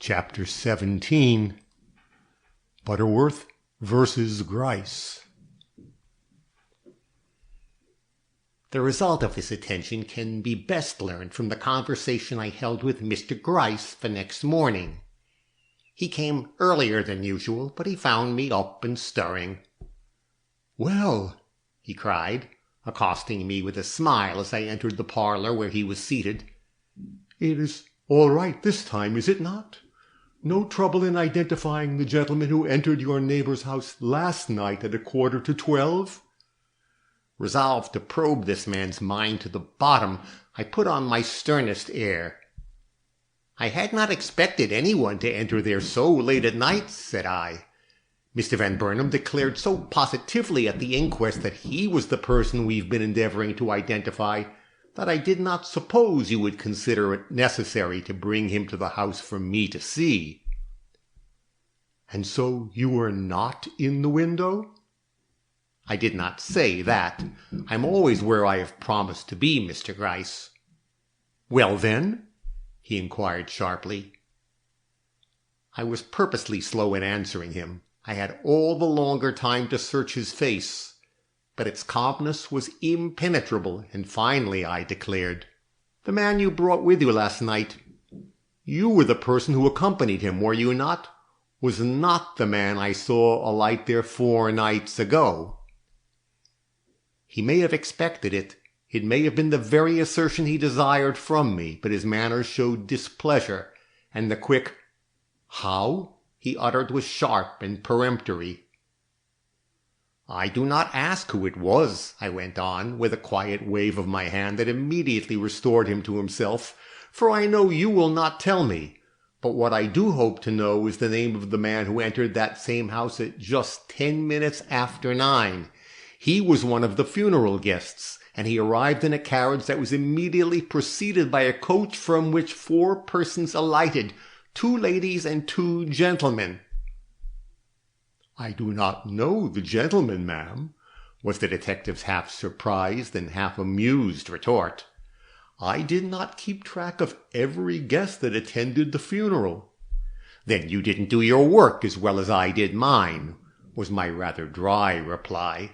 Chapter 17, Butterworth versus Gryce. The result of this attention can be best learned from the conversation I held with Mr. Gryce the next morning. He came earlier than usual, but he found me up and stirring. "Well," he cried, accosting me with a smile as I entered the parlor where he was seated, "it is all right this time, is it not? No trouble in identifying the gentleman who entered your neighbor's house last night at 11:45? Resolved to probe this man's mind to the bottom, I put on my sternest air. "I had not expected anyone to enter there so late at night," said I. "Mr. Van Burnham declared so positively at the inquest that he was the person we've been endeavoring to identify that I did not suppose you would consider it necessary to bring him to the house for me to see." "And so you were not in the window?" "I did not say that. I'm always where I have promised to be, Mr. Gryce." "Well, then?" he inquired sharply. I was purposely slow in answering him. I had all the longer time to search his face, but its calmness was impenetrable, and finally I declared, "The man you brought with you last night, you were the person who accompanied him, were you not? Was not the man I saw alight there 4 nights ago?" He may have expected it. It may have been the very assertion he desired from me, but his manner showed displeasure, and the quick "How?" he uttered was sharp and peremptory. "I do not ask who it was," I went on, with a quiet wave of my hand that immediately restored him to himself, "for I know you will not tell me. But what I do hope to know is the name of the man who entered that same house at just 10 minutes after 9. He was one of the funeral guests, and he arrived in a carriage that was immediately preceded by a coach from which 4 persons alighted, 2 ladies and 2 gentlemen." "I do not know the gentleman, ma'am," was the detective's half-surprised and half-amused retort. "I did not keep track of every guest that attended the funeral." "Then you didn't do your work as well as I did mine," was my rather dry reply.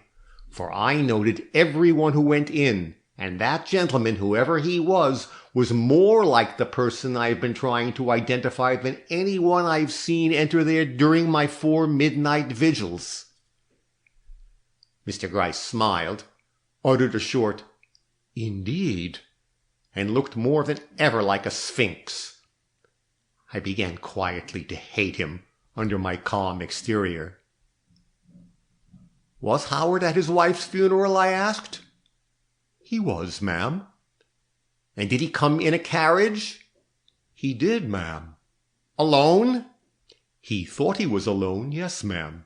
"For I noted everyone who went in, and that gentleman, whoever he was more like the person I've been trying to identify than anyone I've seen enter there during my 4 midnight vigils." Mr. Gryce smiled, uttered a short "Indeed," and looked more than ever like a sphinx. I began quietly to hate him under my calm exterior. "Was Howard at his wife's funeral?" I asked. "He was, ma'am." "And did he come in a carriage?" "He did, ma'am." "Alone?" "He thought he was alone, yes, ma'am."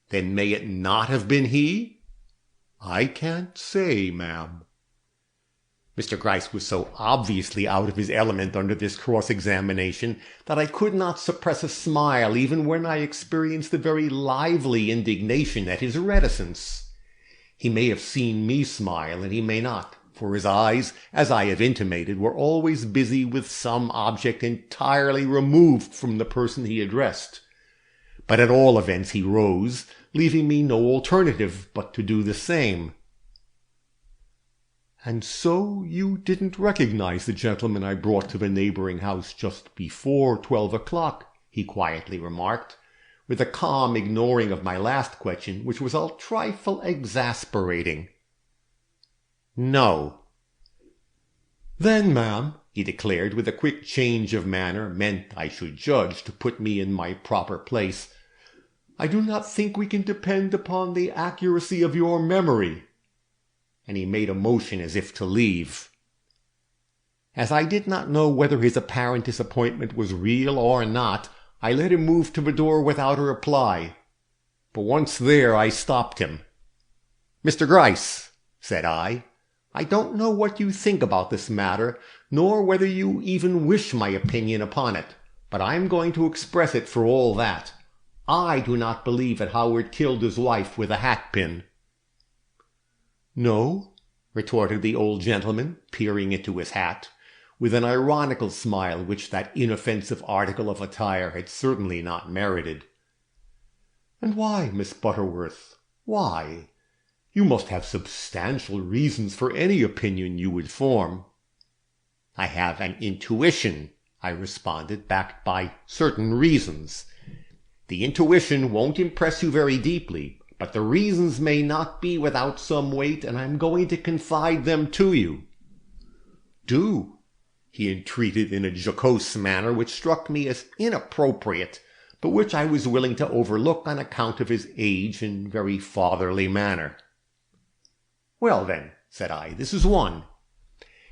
"Then may it not have been he?" "I can't say, ma'am." Mr. Gryce was so obviously out of his element under this cross-examination that I could not suppress a smile even when I experienced a very lively indignation at his reticence. He may have seen me smile, and he may not, for his eyes, as I have intimated, were always busy with some object entirely removed from the person he addressed. But at all events he rose, leaving me no alternative but to do the same. "And so you didn't recognize the gentleman I brought to the neighboring house just before 12 o'clock, he quietly remarked, with a calm ignoring of my last question, which was a trifle exasperating. "No." "Then, ma'am," he declared, with a quick change of manner meant, I should judge, to put me in my proper place, "I do not think we can depend upon the accuracy of your memory." And he made a motion as if to leave. As I did not know whether his apparent disappointment was real or not, I let him move to the door without a reply. But once there I stopped him. "Mr. Gryce," said I don't know what you think about this matter, nor whether you even wish my opinion upon it, but I'm going to express it for all that. I do not believe that Howard killed his wife with a hat-pin." "No?" retorted the old gentleman, peering into his hat, with an ironical smile which that inoffensive article of attire had certainly not merited. "And why, Miss Butterworth? Why? You must have substantial reasons for any opinion you would form." "I have an intuition," I responded, "backed by certain reasons. The intuition won't impress you very deeply, but the reasons may not be without some weight, and I'm going to confide them to you." "Do," he entreated in a jocose manner which struck me as inappropriate, but which I was willing to overlook on account of his age and very fatherly manner. "Well, then," said I, "this is one.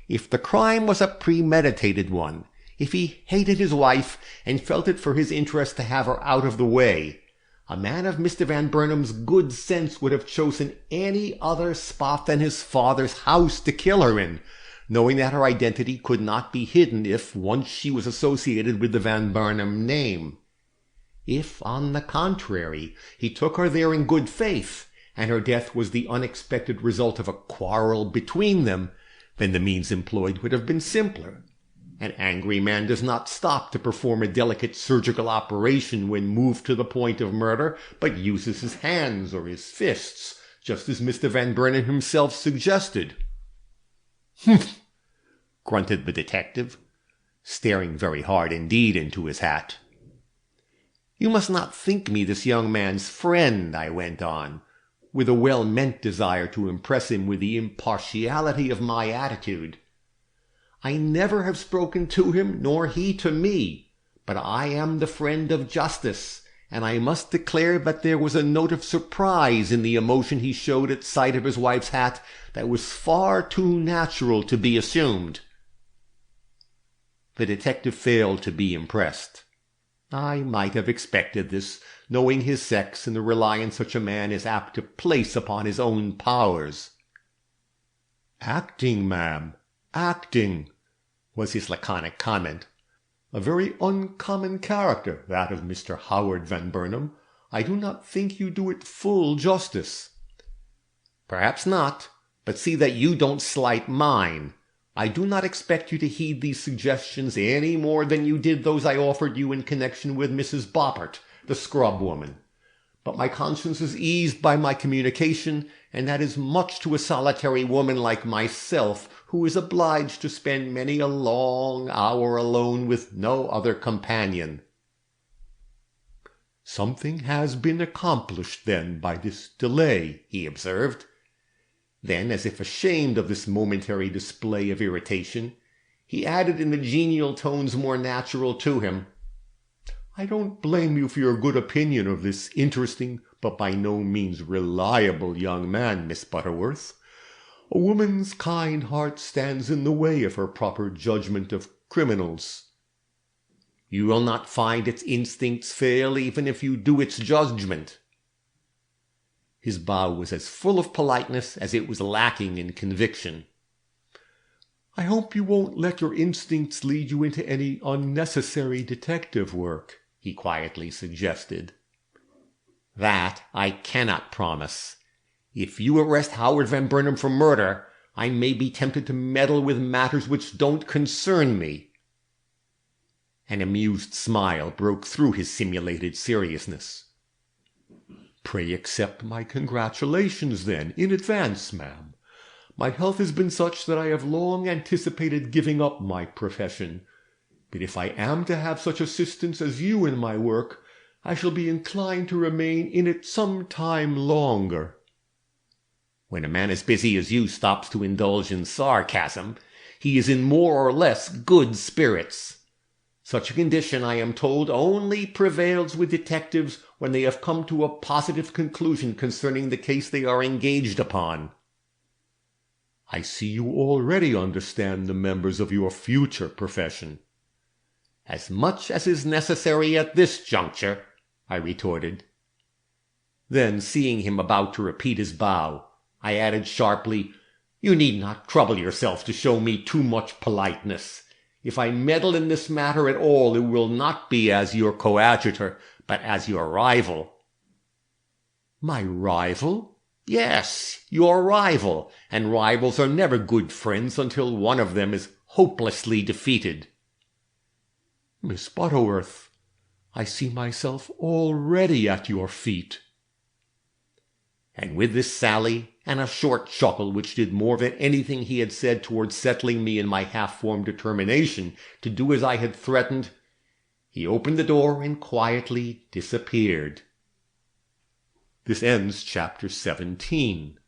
If the crime was a premeditated one, if he hated his wife and felt it for his interest to have her out of the way, a man of Mr. Van Burnham's good sense would have chosen any other spot than his father's house to kill her in, knowing that her identity could not be hidden if once she was associated with the Van Burnham name. If, on the contrary, he took her there in good faith, and her death was the unexpected result of a quarrel between them, then the means employed would have been simpler. An angry man does not stop to perform a delicate surgical operation when moved to the point of murder, but uses his hands or his fists, just as Mr. Van Burnham himself suggested." "Humph!" grunted the detective, staring very hard indeed into his hat. "You must not think me this young man's friend," I went on, with a well-meant desire to impress him with the impartiality of my attitude. "I never have spoken to him, nor he to me, but I am the friend of justice, and I must declare that there was a note of surprise in the emotion he showed at sight of his wife's hat that was far too natural to be assumed." The detective failed to be impressed. I might have expected this, knowing his sex and the reliance such a man is apt to place upon his own powers. "Acting, ma'am, acting," was his laconic comment. "A very uncommon character, that of Mr. Howard Van Burnham. I do not think you do it full justice." "Perhaps not, but see that you don't slight mine. I do not expect you to heed these suggestions any more than you did those I offered you in connection with Mrs. Boppert, the scrub woman. But my conscience is eased by my communication, and that is much to a solitary woman like myself, who is obliged to spend many a long hour alone with no other companion." "Something has been accomplished, then, by this delay," he observed. Then, as if ashamed of this momentary display of irritation, he added in the genial tones more natural to him, "I don't blame you for your good opinion of this interesting but by no means reliable young man, Miss Butterworth. A woman's kind heart stands in the way of her proper judgment of criminals." "You will not find its instincts fail even if you do its judgment." His bow was as full of politeness as it was lacking in conviction. "I hope you won't let your instincts lead you into any unnecessary detective work," he quietly suggested. "That I cannot promise. If you arrest Howard Van Burnham for murder, I may be tempted to meddle with matters which don't concern me." An amused smile broke through his simulated seriousness. "Pray accept my congratulations, then, in advance, ma'am. My health has been such that I have long anticipated giving up my profession. But if I am to have such assistance as you in my work, I shall be inclined to remain in it some time longer." When a man as busy as you stops to indulge in sarcasm, he is in more or less good spirits. Such a condition, I am told, only prevails with detectives when they have come to a positive conclusion concerning the case they are engaged upon. "I see you already understand the members of your future profession." "As much as is necessary at this juncture," I retorted. Then, seeing him about to repeat his bow, I added sharply, "You need not trouble yourself to show me too much politeness. If I meddle in this matter at all, it will not be as your coadjutor, but as your rival." "My rival?" "Yes, your rival, and rivals are never good friends until one of them is hopelessly defeated. "Miss Butterworth, I see myself already at your feet." And with this sally, and a short chuckle which did more than anything he had said towards settling me in my half-formed determination to do as I had threatened, he opened the door and quietly disappeared. This ends chapter 17.